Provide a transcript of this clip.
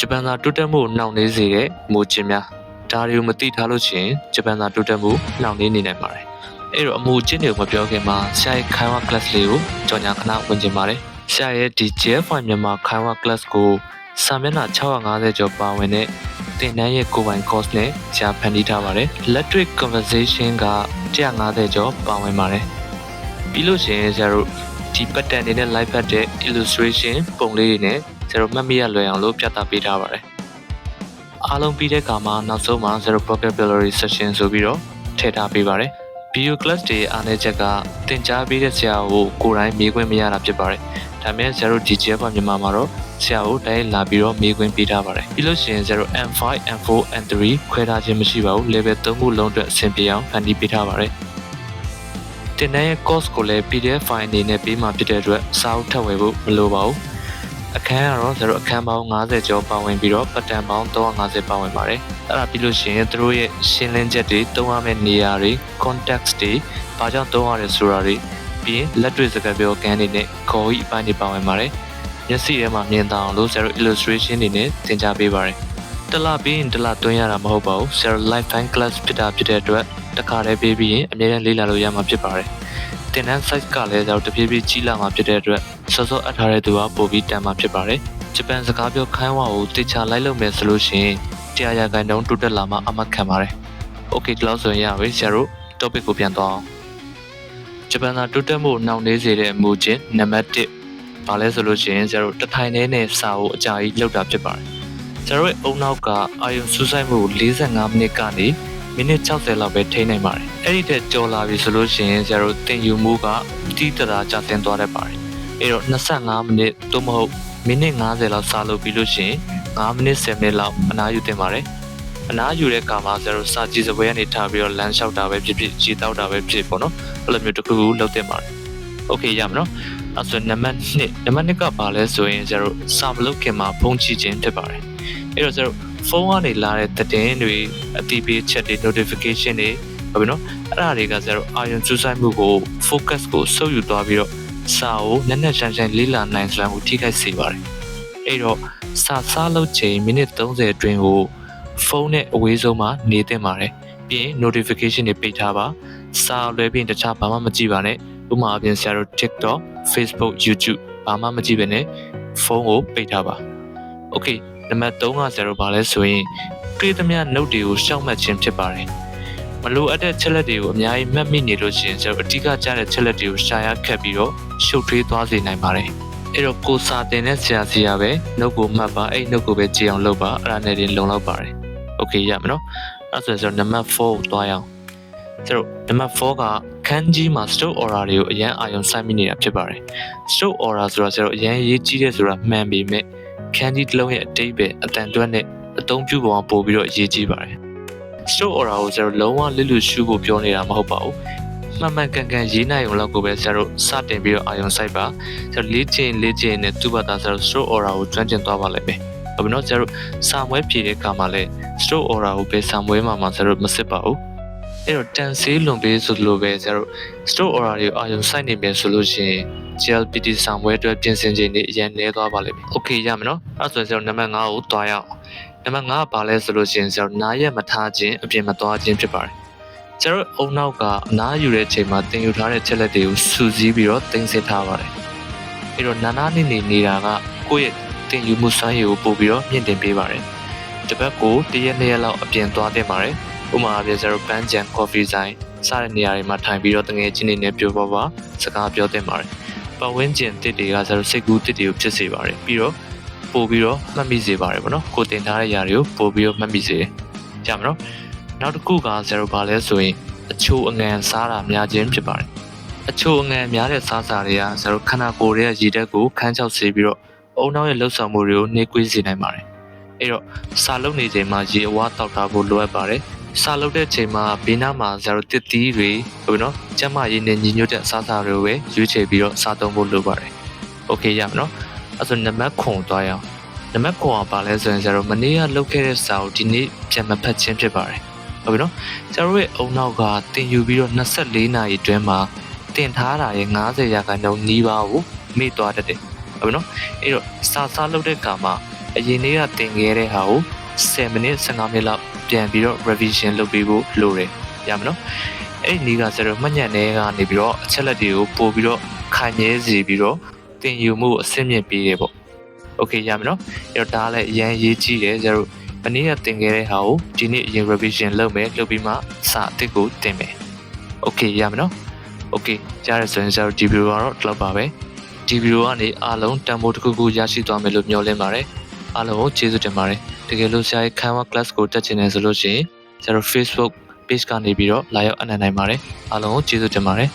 ဂျပန်သာတိုးတက်မှုနှောင့်နှေးစေတဲ့မူခြင်းများဒါတွေကိုမသိထားလို့ရှိရင်ဂျပန်သာတိုးတက်မှုနှောင့်နှေးနေနိုင်ပါတယ်အဲ့တော့အမူခြင်းတွေကိုမပြောခင်မှာဆရာရဲ့ခိုင်ဝါ class လေးကိုကြော်ညာခဏဝင်ကျင်ပါတယ်ဆရာရဲ့ဒီ JF1 မြန်မာခိုင်ဝါ class ကိုစာမျက်နှာ650ကျော်ပါဝင်တဲ့သင်တန်းရဲ့ကိုယ်ပိုင် course နဲ့ဆရာဖန်တီးထားပါတယ်လက်တွေ့ conversation က150ကျော်ပါဝင်ပါတယ်ပြီးလို့ရှိရင်ဆရာတို့ဒီပတ်တန်တွေနဲ့ live ဖတ်တဲ့ illustration ပုံလေးတွေနဲ့ဆရာတို့မှတ်မိရလွယ်အောင်လို့ပြသပေးထားပါတယ်အားလုံးပြီးတဲ့အခါမှာနောက်ဆုံးမှာဆရာတို့ vocabulary session ဆိုပြီးတော့ထည့်ထားပေးပါတယ် video class တွေအားနည်းချက်ကသင်ကြားပေးတဲ့ဆရာကိုကိုယ်တိုင်မေးခွင့်မရတာဖြစ်ပါတယ်ဒါပေမဲ့ဆရာတို့ DJF မြန်မာမှာတော့ဆရာကိုတိုင်းလာပြီးတော့မေးခွင့်ပေးထားပါတယ်ပြီးလို့ရှိရင်ဆရာတို့ M5, M4, M3 ခွဲထားခြင်းမရှိပါဘူး level 3ခုလုံးအတွက်အဆင်ပြေအောင်ဖန်တီးပေးထားပါတယ်တင်တဲ့ course ကိုလည်း PDF file အနေနဲ့ပေးမှဖြစ်တဲ့အတွက်စာအုပ်ထပ်ဝယ်ဖို့မလိုပါဘူးအခန်းကတော့ဆရာတို့အခန်းပေါင်း90ကျော်ပါဝင်ပြီးတော့ပတ်တန်ပေါင်း350ပါဝင်ပါတယ်အဲ့ဒါပြီးလို့ရှိရင်တို့ရဲ့ရှင်းလင်းချက်တွေသုံးရမယ့်နေရာတွေ context တွေဘာကြောင့်သုံးရတယ်ဆိုတာတွေပြီးရင်လက်တွေ့စကားပြောကန်းတွေနဲ့ခေါ်ဤအပိုင်းတွေပါဝင်ပါတယ်မျက်စိထဲမှာမြင်သာအောင်လို့ဆရာတို့ illustration တွေနဲ့သင်ကြားပေးပါတယ်တလပြီးရင်တလသွင်းရတာမဟုတ်ပါဘူးဆရာတို့ lifetime class ဖြစ်တဲ့အတွက်တစ်ခါတည်းပေးပြီးရင်အမြဲတမ်းလေ့လာလို့ရမှာဖြစ်ပါတယ်သင်တန်း size ကလည်းကျွန်တော်တဖြည်းဖြည်းကြီးလာမှာဖြစ်တဲ့အတွက်စောစောအပ်ထားတဲ့သူကပို့ပြီးတန်မှာဖြစ်ပါတယ်ဂျပန်စကားပြောခိုင်းဝါကိုတေချာလိုက်လုပ်မယ်ဆိုလို့ရှိရင်တရားရဂိုင်းတုံးတိုးတက်လာမှအမှတ်ခံပါတယ် Okay ဒီလောက်ဆိုရင်ရပြီဆရာတို့ topic ကိုပြန်သွားအောင်ဂျပန်သာတိုးတက်မှုနှောင့်နှေးစေတဲ့အမူခြင်းနံပါတ်1ဘာလဲဆိုလို့ရှိရင်ဆရာတို့တထိုင်နဲ့စာကိုအကြာကြီးလောက်တာဖြစ်ပါတယ်ဆရာတို့ရဲ့အုံနောက်ကအာယုံစူးစိုက်မှု45မိနစ်ကနေမိနစ်60လောက်ပဲထိန်းနိုင်ပါတယ်အဲ့ဒီတက်ကြော်လာပြီဆိုလို့ရှိရင်ဆရာတို့တင်ယူမှုကတိတရာကျဆင်းသွားတတ်ပါတယ်အဲ့တော့25မိနစ်သို့မဟုတ်မိနစ်90လောက်စာလုပ်ပြီးလို့ရှိရင်5မိနစ်10မိနစ်လောက်အနားယူတင်ပါတယ်အနားယူတဲ့အခါမှာဆရာတို့စာကြည့်စပွဲကနေထားပြီးတော့လမ်းလျှောက်တာပဲဖြစ်ဖြစ်ခြေတောက်တာပဲဖြစ်ပေါ့နော်အဲ့လိုမျိုးတစ်ခုခုလုပ်တင်ပါတယ်โอเคရမယ်နော်အဲ့ဆိုနံပါတ်2ကဘာလဲဆိုရင်ဆရာတို့စာမလုပ်ခင်မှာဖုန်းကြည့်ခြင်းဖြစ်ပါတယ်အဲ့တော့ဆရာတို့ဖုန်းကနေလာတဲ့သတင်းတွေအတိပေးချက်တွေ notification တွေဟုတ်ပြီနော်အဲ့ဒါတွေကဆရာတို့အာရုံစူးစိုက်မှုကို focus ကိုဆုပ်ယူသွားပြီးတော့စာကိုနက်နက်ရှိုင်းရှိုင်းလေ့လာနိုင်စွမ်းကိုထိခိုက်စေပါတယ်အဲ့တော့စာစားလုပ်ချိန်မိနစ်30အတွင်းကိုဖုန်းနဲ့အဝေးဆုံးမှာနေသင့်ပါတယ်ပြီးရင် notification တွေပိတ်ထားပါစာလွဲပြီးတခြားဘာမှမကြည့်ပါနဲ့ဥပမာအပြင်ဆရာတို့ TikTok, Facebook, YouTube ဘာမှမကြည့်ဘဲနဲ့ဖုန်းကိုပိတ်ထားပါ Okayနံပါတ်3ကဆရာတို့ဘာလဲဆိုရင်တွေ့သမျှ note တွေကိုရှောက်မှတ်ခြင်းဖြစ်ပါတယ်မလိုအပ်တဲ့ချက်လက်တွေကိုအများကြီးမှတ်မိနေလို့ရှိရင်ဆရာတို့အဓိကကျတဲ့ချက်လက်တွေကိုရှာရခက်ပြီးတော့ရှုပ်ထွေးသွားစေနိုင်ပါတယ်အဲ့တော့ကိုစာတင်တဲ့ဆရာစီကပဲ note ကိုမှတ်ပါအဲ့ note ကိုပဲကြည့်အောင်လုပ်ပါအဲ့ဒါနဲ့တင်လုံလောက်ပါတယ် Okay ရမယ်နော်အဲ့ဆိုရင်နံပါတ်4ကိုတွားရအောင်ဆရာတို့နံပါတ်4ကခန်းကြီးမှာ stroke aura တွေကိုအရန်အာရုံစိုက်မိနေတာဖြစ်ပါတယ် stroke aura ဆိုတာဆရာတို့အရန်ရေးကြီးတဲ့ဆိုတာမှန်ပေမဲ့ခန်းကြီးတစ်လုံးရဲ့အတိတ်ပဲအတန်တွက်နဲ့အသုံးပြုပုံပို့ပြီးတော့အရေးကြီးပါတယ် stroke aura ကိုဆရာတို့လုံးဝလစ်လူရှုဖို့ပြောနေတာမဟုတ်ပါဘူးမှန်မှန်ကန်ကန်ရေးနိုင်အောင်လောက်ကိုပဲဆရာတို့စတင်ပြီးတော့အာရုံစိုက်ပါဆရာတို့လေ့ကျင့်နဲ့သူ့ဘာသာဆရာတို့ stroke aura ကိုကျွမ်းကျင်သွားပါလိမ့်မယ်ဟုတ်ပြီနော်ဆရာတို့စာမွဲဖြည့်တဲ့အခါမှာလည်း stroke aura ကိုပဲစာမွဲမှာဆရာတို့မစစ်ပါဘူးအဲ့တော့တန်ဆေးလွန်ပေးဆိုလိုပဲဆရာတို့ stroke aura တွေကိုအာရုံစိုက်နေပြီဆိုလို့ရှိရင် GLPT စာမွဲအတွက်ပြင်ဆင်ခြင်းတွေအရင်နေသွားပါလိမ့်မယ် Okay ရမယ်နော်အဲ့ဆိုရင်ဆရာတို့နံပါတ်5ကိုတွားရအောင်နံပါတ်5ကဘာလဲဆိုလို့ရှိရင်ဆရာတို့နားရက်မထားခြင်းအပြင်မသွားခြင်းဖြစ်ပါတယ်ဆရာတို့အုံနောက်ကအနားယူတဲ့အချိန်မှာသင်ယူထားတဲ့ချက်လက်တွေကိုစုစည်းပြီးတော့တင်ဆက်ထားပါတယ်အဲ့တော့နာနာနေတာကကိုယ့်ရဲ့သင်ယူမှုစွမ်းရည်ကိုပို့ပြီးတော့မြင့်တင်ပေးပါတယ်တစ်ပတ်ကို1ရက်2ရက်လောက်အပြင်သွားတင်ပါတယ်ဥပမာအပြင်ဆရာတို့ပန်းချံ coffee ဆိုင်စတဲ့နေရာတွေမှာထိုင်ပြီးတော့တငယ်ချင်းတွေနဲ့ပြောပါစကားပြောတင်ပါတယ်ပတ်ဝန်းကျင်တစ်တွေကဆရာတို့စိတ်ကူးတစ်တွေကိုဖြစ်စေပါတယ်ပြီးတော့ပို့ပြီးတော့မှတ်မိစေပါတယ်ပေါ့နော်ကိုတင်ထားတဲ့ຢာတွေကိုပို့ပြီးတော့မှတ်မိစေကြမှာနော်နောက်တစ်ခုကဆရာတို့ဗာလဲဆိုရင်အချိုအငံစားတာများခြင်းဖြစ်ပါတယ်အချိုအငံများတဲ့စားစာတွေကဆရာတို့ခန္ဓာကိုယ်ရဲ့ရည်ဓာတ်ကိုခန်းချောက်စေပြီးတော့အုံနောက်ရဲ့လှုပ်ဆောင်မှုတွေကိုနှေးကွေးစေနိုင်ပါတယ်အဲ့တော့စာလုပ်နေချိန်မှာရေအဝါတောက်ထားဖို့လိုအပ်ပါတယ်စာလုပ်တဲ့ချိန်မှာဘေးနားမှာဆရာတို့တစ်သီးတွေဟုတ်ပြီနော်ကျမရည်နဲ့ညီညွတ်တဲ့အစားအစာတွေကိုပဲရွေးချယ်ပြီးတော့စားသုံးဖို့လိုပါတယ်โอเคရမယ်နော်အဲ့ဆိုနံပါတ်9သွားရအောင်နံပါတ်9ကပါလဲဆိုရင်ဆရာတို့မနေ့ကလုပ်ခဲ့တဲ့စာကိုဒီနေ့ပြန်မဖတ်ခြင်းဖြစ်ပါတယ်ဟုတ်ပြီနော်ဆရာတို့ရဲ့အုံနောက်ကတင်ယူပြီးတော့24နာရီအတွင်းမှာတင်ထားတာရဲ့90%နီးပါးကိုမေ့သွားတတ်တယ်ဟုတ်ပြီနော်အဲ့တော့စာလုပ်တဲ့အခါမှာ အရင်နေ့ကသင်ခဲ့တဲ့ဟာကို10မိနစ်15မိနစ်လောက်ပြန်ပြီးတော့ revision လုပ်ပေးဖို့လိုတယ်ရမယ်နော်အဲ့ဒီနေ့ကဆိုတော့မှတ်ညံနေကနေပြီးတော့အချက်လက်တွေကိုပို့ပြီးတော့ခိုင်မြဲစေပြီးတော့သင်ယူမှုကိုအဆင့်မြင့်ပေးတယ်ပေါ့โอเคရမယ်နော်အဲ့တော့ဒါလည်းအရင်ရေးကြည့်တယ်ကျတို့မနေ့ကသင်ခဲ့တဲ့ဟာကိုဒီနေ့အရင် revision လုပ်မယ်လုပ်ပြီးမှစာအသစ်ကိုသင်မယ်โอเคရမယ်နော်โอเคကြားရဆိုရင်ကျတို့ဒီဗီဒီယိုကတော့ဒီလောက်ပါပဲဒီဗီဒီယိုကနေအားလုံးတန်ဖိုးတစ်ခုခုရရှိသွားမယ်လို့မျှော်လင့်ပါတယ်အားလုံးကိုကျေးဇူးတင်ပါတယ်တကယ်လို့ဆရာရဲ့ Canva class ကိုတက်ချင်တယ်ဆိုလို့ရှိရင်ကျတို့ Facebook page ကနေပြီးတော့လာရောက်အနံ့နိုင်ပါတယ်အားလုံးကိုကျေးဇူးတင်ပါတယ်